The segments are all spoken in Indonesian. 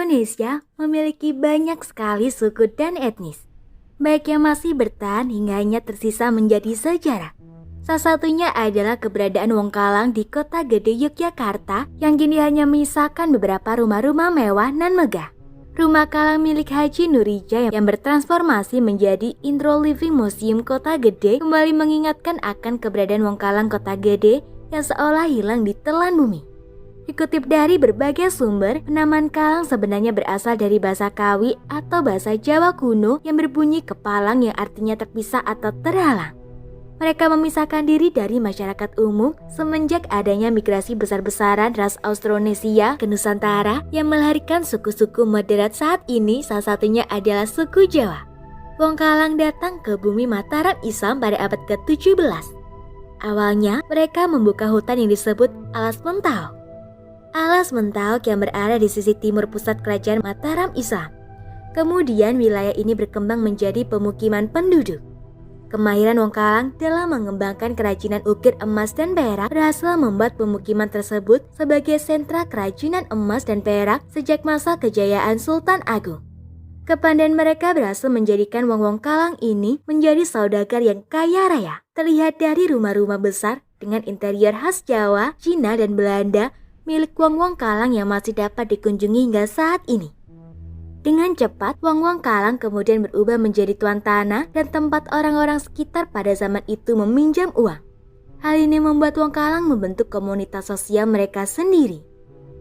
Indonesia memiliki banyak sekali suku dan etnis, baik yang masih bertahan hingga hanya tersisa menjadi sejarah. Salah satunya adalah keberadaan Wong Kalang di Kota Gede Yogyakarta yang kini hanya menyisakan beberapa rumah-rumah mewah nan megah. Rumah Kalang milik Haji Nurija yang bertransformasi menjadi Intro Living Museum Kota Gede kembali mengingatkan akan keberadaan Wong Kalang Kota Gede yang seolah hilang di telan bumi. Dikutip dari berbagai sumber, penamaan Kalang sebenarnya berasal dari bahasa Kawi atau bahasa Jawa kuno yang berbunyi kepalang yang artinya terpisah atau terhalang. Mereka memisahkan diri dari masyarakat umum semenjak adanya migrasi besar-besaran ras Austronesia ke Nusantara yang melahirkan suku-suku moderat saat ini, salah satunya adalah suku Jawa. Wong Kalang datang ke bumi Mataram Islam pada abad ke-17. Awalnya mereka membuka hutan yang disebut Alas Mentau. Alas Mentau yang berada di sisi timur pusat kerajaan Mataram Islam. Kemudian wilayah ini berkembang menjadi pemukiman penduduk. Kemahiran Wong Kalang dalam mengembangkan kerajinan ukir emas dan perak berhasil membuat pemukiman tersebut sebagai sentra kerajinan emas dan perak sejak masa kejayaan Sultan Agung. Kepandaian mereka berhasil menjadikan Wong Kalang ini menjadi saudagar yang kaya raya. Terlihat dari rumah-rumah besar dengan interior khas Jawa, Cina, dan Belanda milik Wong Kalang yang masih dapat dikunjungi hingga saat ini. Dengan cepat, Wong Kalang kemudian berubah menjadi tuan tanah dan tempat orang-orang sekitar pada zaman itu meminjam uang. Hal ini membuat Wong Kalang membentuk komunitas sosial mereka sendiri.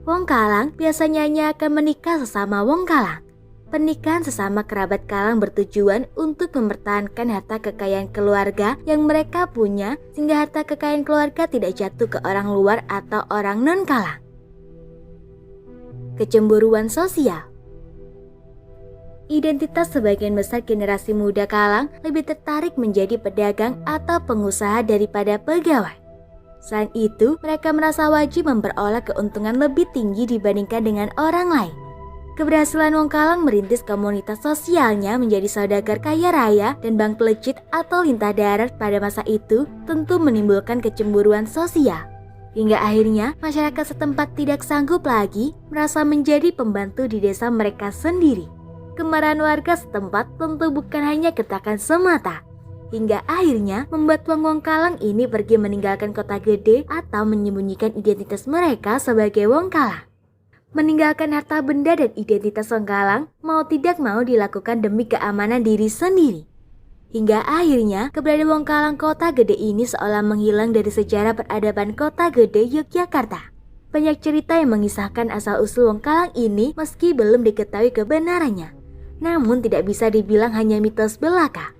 Wong Kalang biasanya hanya akan menikah sesama Wong Kalang. Pernikahan sesama kerabat Kalang bertujuan untuk mempertahankan harta kekayaan keluarga yang mereka punya sehingga harta kekayaan keluarga tidak jatuh ke orang luar atau orang non-Kalang. Kecemburuan sosial. Identitas sebagian besar generasi muda Kalang lebih tertarik menjadi pedagang atau pengusaha daripada pegawai. Selain itu, mereka merasa wajib memperoleh keuntungan lebih tinggi dibandingkan dengan orang lain. Keberhasilan Wong Kalang merintis komunitas sosialnya menjadi saudagar kaya raya dan bank pelejit atau lintah darat pada masa itu tentu menimbulkan kecemburuan sosial. Hingga akhirnya masyarakat setempat tidak sanggup lagi merasa menjadi pembantu di desa mereka sendiri. Kemarahan warga setempat tentu bukan hanya ketakan semata, hingga akhirnya membuat Wong Kalang ini pergi meninggalkan kota gede atau menyembunyikan identitas mereka sebagai Wong Kalang. Meninggalkan harta benda dan identitas Wong Kalang mau tidak mau dilakukan demi keamanan diri sendiri. Hingga akhirnya keberadaan Wong Kalang kota gede ini seolah menghilang dari sejarah peradaban kota gede Yogyakarta. Banyak cerita yang mengisahkan asal-usul Wong Kalang ini meski belum diketahui kebenarannya. Namun tidak bisa dibilang hanya mitos belaka.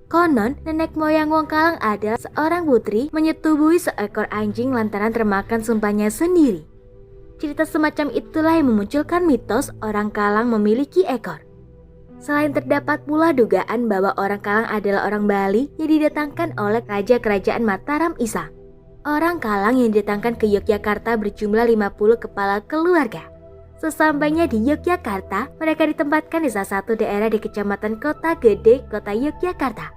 Konon, nenek moyang Wong Kalang adalah seorang putri menyetubuhi seekor anjing lantaran termakan sumpahnya sendiri. Cerita semacam itulah yang memunculkan mitos orang Kalang memiliki ekor. Selain terdapat pula dugaan bahwa orang Kalang adalah orang Bali yang didatangkan oleh Raja Kerajaan Mataram Islam. Orang Kalang yang didatangkan ke Yogyakarta berjumlah 50 kepala keluarga. Sesampainya di Yogyakarta, mereka ditempatkan di salah satu daerah di Kecamatan Kota Gede, Kota Yogyakarta.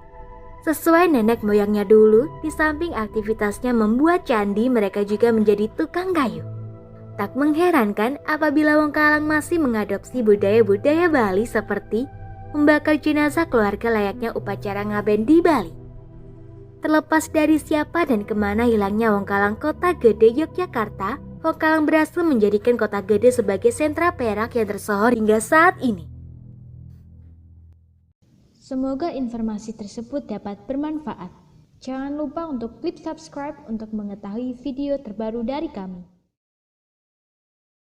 Sesuai nenek moyangnya dulu, di samping aktivitasnya membuat candi, mereka juga menjadi tukang kayu. Tak mengherankan apabila Wong Kalang masih mengadopsi budaya-budaya Bali seperti membakar jenazah keluarga layaknya upacara ngaben di Bali. Terlepas dari siapa dan kemana hilangnya Wong Kalang Kota Gede Yogyakarta, Wong Kalang berhasil menjadikan kota gede sebagai sentra perak yang tersohor hingga saat ini. Semoga informasi tersebut dapat bermanfaat. Jangan lupa untuk klik subscribe untuk mengetahui video terbaru dari kami.